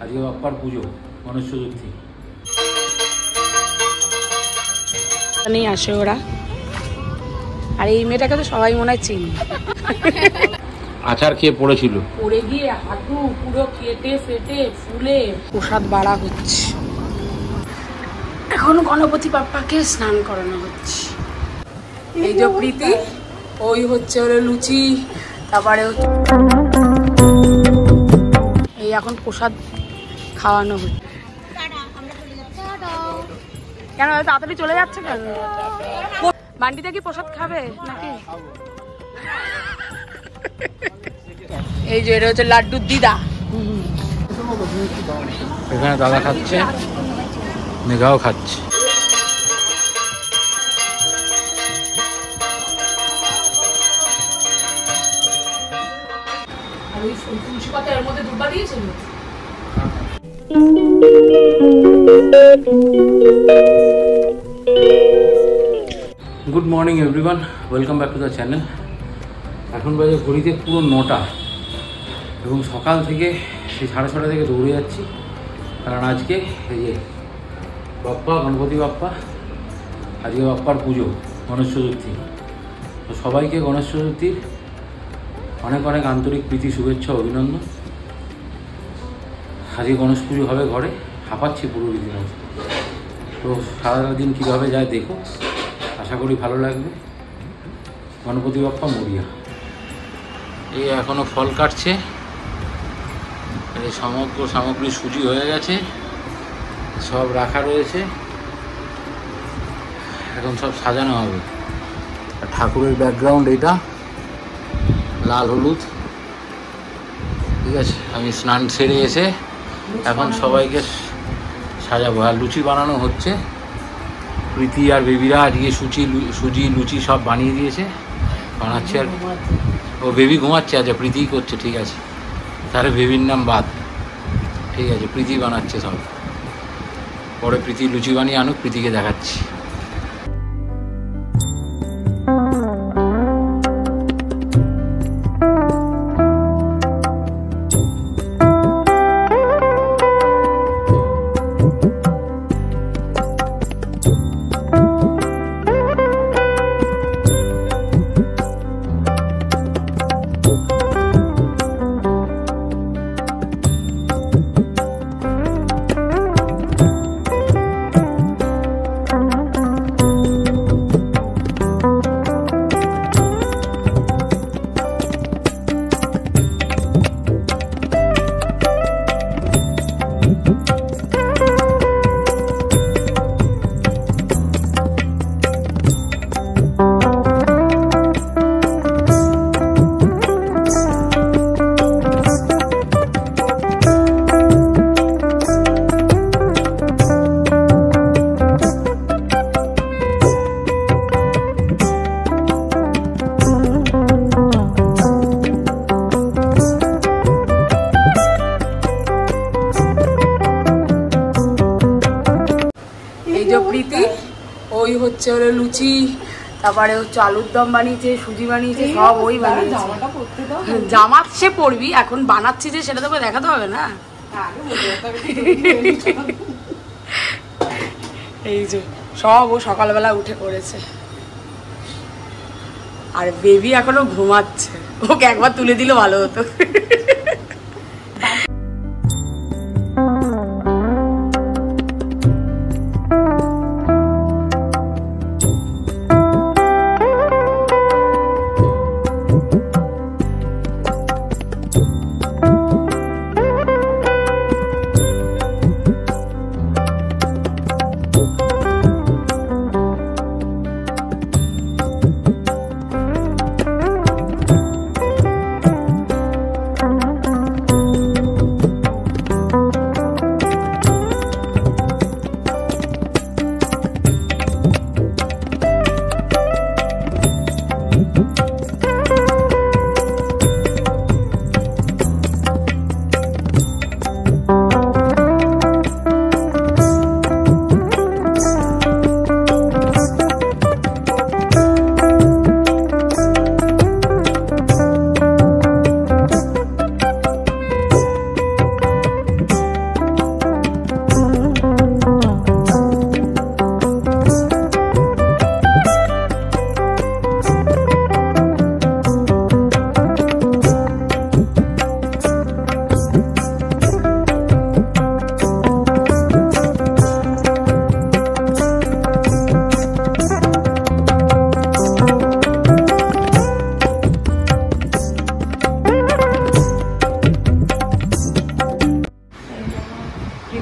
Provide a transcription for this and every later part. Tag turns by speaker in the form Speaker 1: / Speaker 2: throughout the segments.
Speaker 1: আজকে বাপ্পার পুজো, গণেশ চতুর্থী।
Speaker 2: নেই আসে ওরা, আর এই মেয়েটাকে তো সবাই মনে হয় চিনি।
Speaker 1: আচার খেয়ে পড়েছিল,
Speaker 2: পড়ে গিয়ে হাঁটু পুরো কেটে ফেটে ফুলে প্রসাদ বাড়া হচ্ছে। এখন গণপতি বাপ্পাকে স্নান করানো হচ্ছে। এই যে প্রীতি, ওই হচ্ছে ওর লুচি, তারপরে এই এখন প্রসাদ খাওয়ানো হচ্ছে। কেন তাড়াতাড়ি চলে যাচ্ছে কেন? বান্ডিতে কি প্রসাদ খাবে নাকি? এই যে এটা হচ্ছে লাড্ডুর দিদা।
Speaker 1: এখানে দাদা খাচ্ছে, মেঘাও খাচ্ছে।
Speaker 2: আর ওই তুলসী পাতা এর মধ্যে দুব্বা দিয়েছিল।
Speaker 1: Good morning everyone, welcome back to the channel. এখন বাজে ঘড়িতে পুরো 9টা এবং সকাল থেকে সেই 6:30 থেকে দৌড়ে যাচ্ছি, কারণ আজকে এই যে বাপ্পা, গণপতি বাপ্পা, আজকে বাপ্পার পুজো, গণেশ চতুর্থী। তো সবাইকে গণেশ চতুর্থীর অনেক অনেক আন্তরিক প্রীতি, শুভেচ্ছা, অভিনন্দন। আজকে গণেশ পুজো হবে ঘরে, হাঁপাচ্ছি পুরো রীতিমতো। তো সারাটা দিন কীভাবে যায় দেখো, আশা করি ভালো লাগবে। গণপতি বাপ্পা মরিয়া। এই এখনও ফল কাটছে, এই সমগ্র সামগ্রী সুজি হয়ে গেছে, সব রাখা রয়েছে, এখন সব সাজানো হবে। আর ঠাকুরের ব্যাকগ্রাউন্ড এটা লাল হলুদ, ঠিক আছে। আমি স্নান সেরে এসে এখন সবাইকে সাজাবো। আর লুচি বানানো হচ্ছে, প্রীতি আর বেবিরা আজকে সুজি লুচি সব বানিয়ে দিয়েছে, বানাচ্ছে। আর ও বেবি ঘুমাচ্ছে, আচ্ছা প্রীতিই করছে, ঠিক আছে। তাহলে বেবির নাম বাদ, ঠিক আছে। প্রীতি বানাচ্ছে সব, পরে প্রীতি লুচি বানিয়ে আনুক, প্রীতিকে দেখাচ্ছি।
Speaker 2: প্রীতি, ওই হচ্ছে ওর লুচি, তারপরে হচ্ছে আলুর দম বানিয়েছে, সুজি বানিয়েছে, সব ওই বানিয়েছে। জামা সে পরবি, এখন বানাচ্ছি যে সেটা তোকে দেখাতে হবে না। এই যে সব ও সকালবেলা উঠে করেছে, আর বেবি এখনো ঘুমাচ্ছে, ওকে একবার তুলে দিলে ভালো হতো।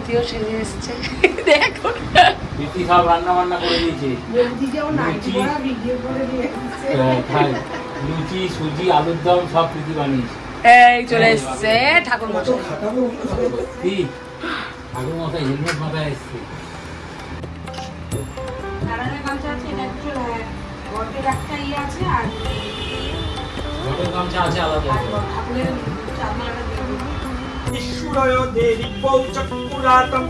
Speaker 2: প্রীতিও সেজে এসছে দেখো
Speaker 1: প্রীতি সব রান্না বান্না করে দিয়েছে লুচি সুজি আলুর দম সব প্রীতি বানিয়েছে
Speaker 2: এই চলে এসছে ঠাকুর মশাই
Speaker 1: ঠাকুর মশাই হেলমেট মাথায় এসছে
Speaker 3: ঈশ্বরয় দেবী চক্রাতম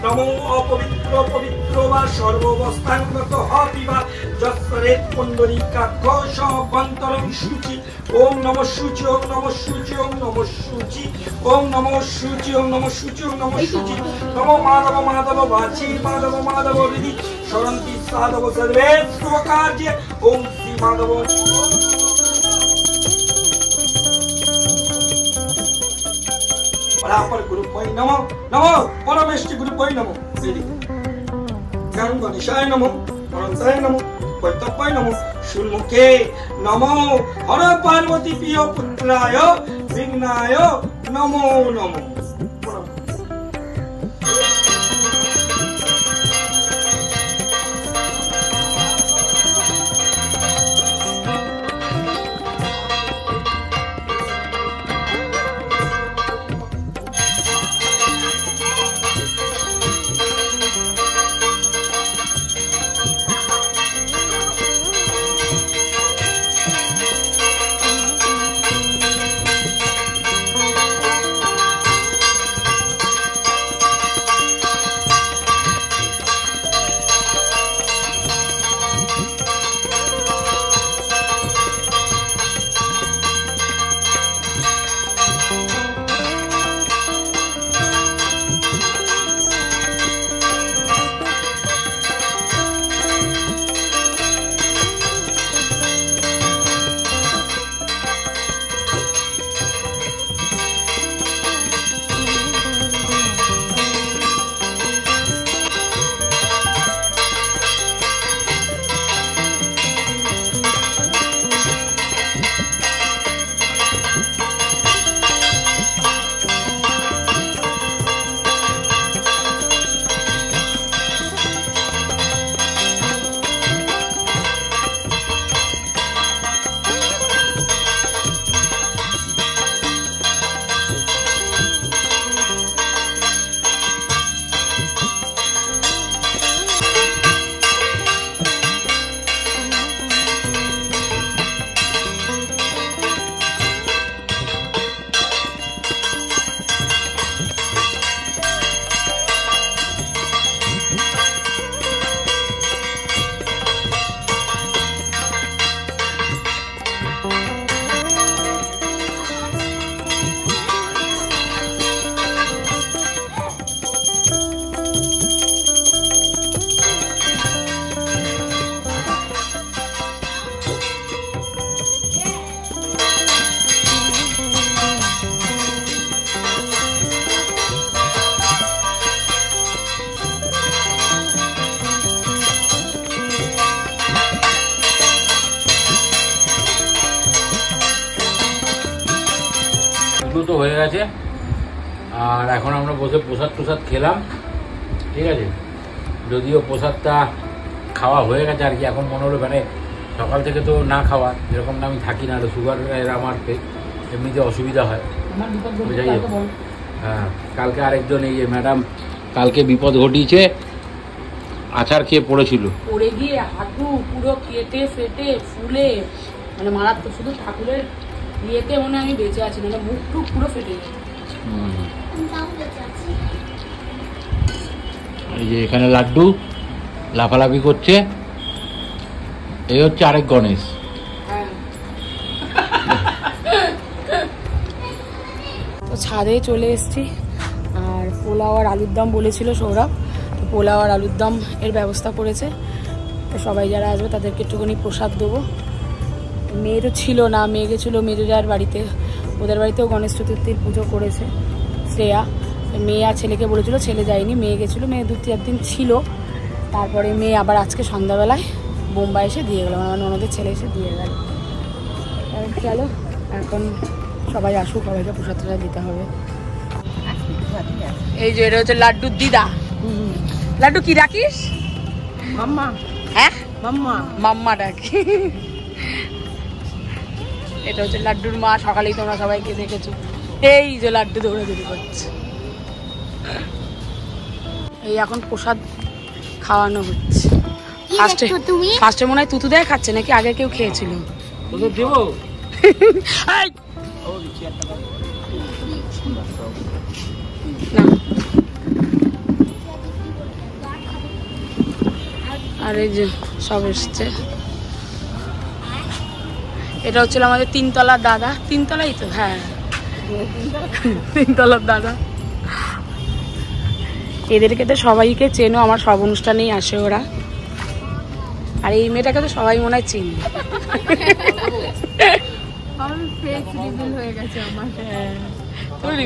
Speaker 3: নমো অপবিত্র পবিত্র বা সর্ববস্থাঙ্গত হপিবা যস্বরে পুণ্ডরীকাক্ষ বন্তরং শুচি ওম নমঃ শুচি ওম নমঃ শুচি ওম নমঃ শুচি ওম নমঃ শুচি ওম নমঃ শুচি ওম নমঃ শুচি নমো মাধব মাধব বাচি মাধব মাধব হৃদি সরন্তি সাধব সর্বে শুভকার্যে ওম শ্রী মাধব परापर गुरुपै नमो नमो परमेष्टि गुरुपै नमो ज्ञान गणेशाय नमो अनंताय नमो वैतव्याय नमो षण्मुखे नमो हर पार्वती प्रिय पुत्राय विघ्नाय नमो नमो
Speaker 1: তো হয়ে গেছে আর এখন আমরা বসে প্রসাদ খেলাম ঠিক আছে যদিও প্রসাদটা খাওয়া হয়ে গেছে আর কি এখন মনে হলো মানে সকাল থেকে তো না খাওয়া যেরকম না আমি থাকি না সুগার আমার এমনিতে অসুবিধা হয় যাই হোক হ্যাঁ কালকে আরেকজন এই যে ম্যাডাম কালকে বিপদ ঘটিয়েছে আচার খেয়ে পড়েছিল
Speaker 2: পড়ে গিয়ে হাঁটু পুরো কেটে ফেটে ফুলে মানে মারাত্মক শুধু ঠাকুরের ইয়েতে মনে আমি বেঁচে আছি মানে মুখ টুক পুরো ফেটে গেছে
Speaker 1: এই যে এখানে লাড্ডু লাফালাফি করছে এই হচ্ছে আরেক গণেশ
Speaker 2: তো ছাদে চলে এসেছি আর পোলাও আর আলুর দম বলেছিল সৌরভ তো পোলাও আর আলুর দম এর ব্যবস্থা করেছে তো সবাই যারা আসবে তাদেরকে একটুখানি প্রসাদ দেবো মেয়েরও ছিল না মেয়ে গেছিলো মেজোজার বাড়িতে ওদের বাড়িতেও গণেশ চতুর্থীর পুজো করেছে শ্রেয়া মেয়ে আর ছেলেকে বলেছিল ছেলে যায়নি মেয়ে গেছিলো মেয়ে 2-4 দিন ছিল তারপরে মেয়ে আবার আজকে সন্ধ্যাবেলায় বোম্বাই এসে দিয়ে গেল আমার ননদের ছেলে এসে দিয়ে গেল চলো এখন সবাই আসুক সবাইকে প্রসাদ দিতে হবে এই যে এটা হচ্ছে লাড্ডুর দিদা। লাড্ডু কি ডাকিস?
Speaker 4: মাম্মা।
Speaker 2: হ্যাঁ
Speaker 4: মাম্মা।
Speaker 2: মাম্মা ডাকি। এটা হচ্ছে লাড্ডুর মা। সকালেই তোমরা সবাইকে দেখেছো। এই যে লাড্ডু দৌড়াদৌড়ি করছে। এই এখন প্রসাদ খাওয়ানো হচ্ছে। ফার্স্টে মনে হয় তুতু দেয় খাচ্ছে, নাকি আগে কেউ খেয়েছিল? আর এই যে সব এসছে। এটা হচ্ছিল আমাদের 3 তলার দাদা। 3 তলাই তো, হ্যাঁ 3 তলার দাদা। এদেরকে তো সবাইকে চেনো, আমার সব অনুষ্ঠানেই আসে ওরা। আর এই মেয়েটাকে তো সবাই মনে হয় চিনি।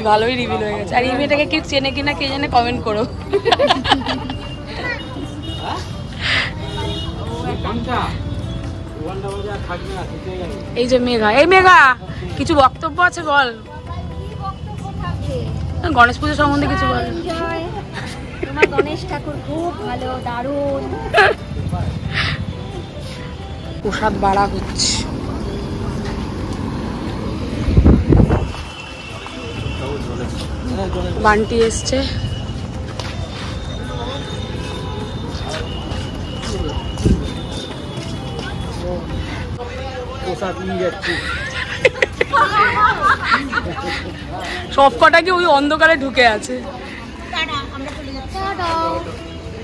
Speaker 2: ভালোই রিভিল হয়ে গেছে। আর এই মেয়েটাকে কেউ চেনে কিনা কে জানে, কমেন্ট করো। এই যে মেঘা, এই মেঘা কিছু বক্তব্য আছে বল। গণেশ পুজো সম্বন্ধে কিছু বল।
Speaker 5: তোমার গণেশ ঠাকুর খুব ভালো, দারুণ।
Speaker 2: প্রসাদ বাড়া হচ্ছে। বান্টি এসছে। সব কটা কি ওই অন্ধকারে ঢুকে আছে?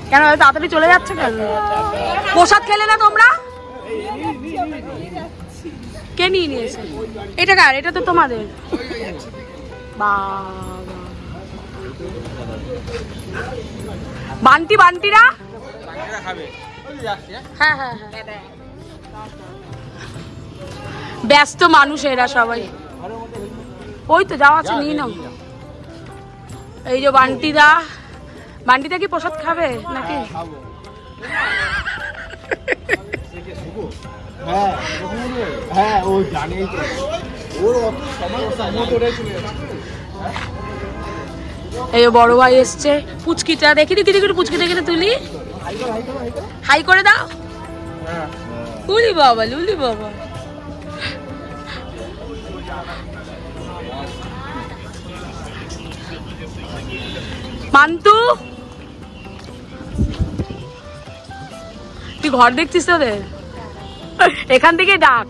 Speaker 2: কেন তাড়াতাড়ি চলে যাচ্ছে কেন? প্রসাদ খেলে না তোমরা? কে নিয়ে নিয়েছে? এটা কার? এটা তো তোমাদের। বান্টি বান্টিরা হ্যাঁ হ্যাঁ হ্যাঁ, ব্যস্ত মানুষ এরা সবাই। ওই তো যাওয়া আছে, নিয়ে নাও। এই যে বান্টিদা। বান্টিদা কি প্রসাদ খাবে নাকি? এই বড় ভাই এসছে। পুচকিটা দেখি দেখি দেখি, পুচকি দেখে তুলি। হাই করে দাও। উলি বাবা, লুলি বাবা। মান্তু, তুই ঘর দেখছিস তোদের? এখান থেকে ডাক,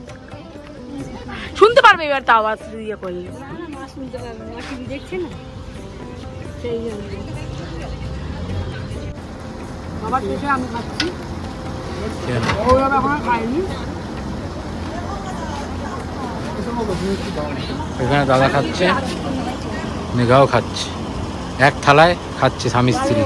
Speaker 2: শুনতে পারবে এবার তো আওয়াজ ইয়ে করলে। আবার শেষে আমি খাচ্ছি, খাইনি।
Speaker 1: এখানে দাদা খাচ্ছে, মেঘাও খাচ্ছে, এক থালায় খাচ্ছে স্বামী স্ত্রী।